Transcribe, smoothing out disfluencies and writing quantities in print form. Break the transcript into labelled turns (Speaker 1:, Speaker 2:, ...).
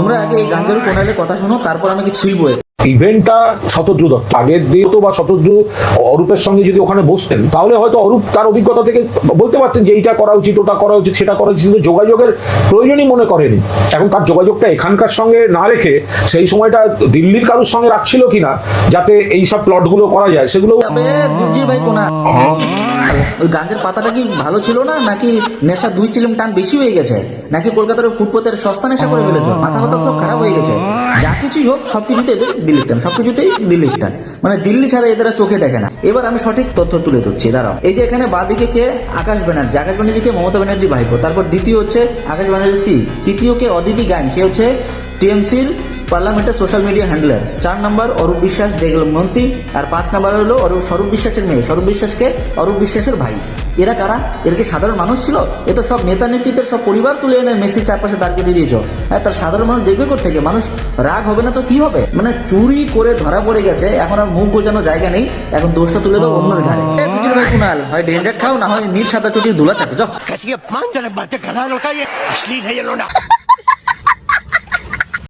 Speaker 1: তোমরা আগে এই গাঞ্জারু কোনালের কথা শোনো, তারপর আমি কি ছিলবো।
Speaker 2: ইভেন্টটা শতদ্রু দত্ত আগের দিন তো, বা শতদ্রু অরূপের সঙ্গে যদি ওখানে বসতেন তাহলে হয়তো অরূপ তার অভিজ্ঞতা থেকে বলতে পারতেন যে এইটা করা উচিত, ওটা করা উচিত, সেটা করা উচিত, কিন্তু যোগাযোগের প্রয়োজনই মনে করেনি। এখন তার যোগাযোগটা এখানকার সঙ্গে না রেখে সেই সময়টা দিল্লির কারোর সঙ্গে রাখছিল কিনা যাতে এই সব প্লটগুলো করা যায় সেগুলো।
Speaker 1: দুর্জির ভাই কোনা, ওই গাঞ্জের পাতাটা কি ভালো ছিল না, নাকি নেশা 2 চিলিম টান বেশি হয়ে গেছে, নাকি কলকাতার ফুটপথের সস্তা নেশা করে ফেলেছো, মাথা ফাতা সব খারাপ হয়ে গেছে? যা কিছুই হোক সবকিছুতে এদের দিল্লির টান, সবকিছুতেই দিল্লির টান, মানে দিল্লি ছাড়া এদের চোখে দেখে না। এবার আমি সঠিক তথ্য তুলে ধরছি, দাঁড়াও। এই যে এখানে বাঁদিকে কে? আকাশ ব্যানার্জি। আকাশ ব্যানার্জিকে মমতা ব্যানার্জি ভাইপো। তারপর দ্বিতীয় হচ্ছে আকাশ ব্যানার্জি স্ত্রী। তৃতীয় কে? অদিতি গায়ন, সে হচ্ছে টিএমসির পার্লামেন্টের সোশ্যাল মিডিয়া হ্যান্ডলার। 4 নম্বর অরূপ বিশ্বাস, যেগুলো মন্ত্রী। আর 5 নম্বর হলো স্বরূপ বিশ্বাসের মেয়ে। স্বরূপ বিশ্বাসকে অরূপ বিশ্বাসের ভাই। এরা কারা? এরা কি সাধারণ মানুষ ছিল? এ তো সব নেতা নেত্রীদের সব পরিবার তুলে এনে মেসির চারপাশে দাঁড় করিয়ে দিয়েছ। হ্যাঁ, তার সাধারণ মানুষ দেখবে কোথেকে? মানুষ রাগ হবে না তো কি হবে? মানে চুরি করে ধরা পড়ে গেছে, এখন আর মুখ গোজানোর জায়গা নেই, এখন দোষটা তুলে দাও অন্যের ঘাড়ে। দুজন ভাই কুনাল, হয় ডেন্ডার খাও, না হয় নীল সাদা চুটির দুলা চাটে যাও।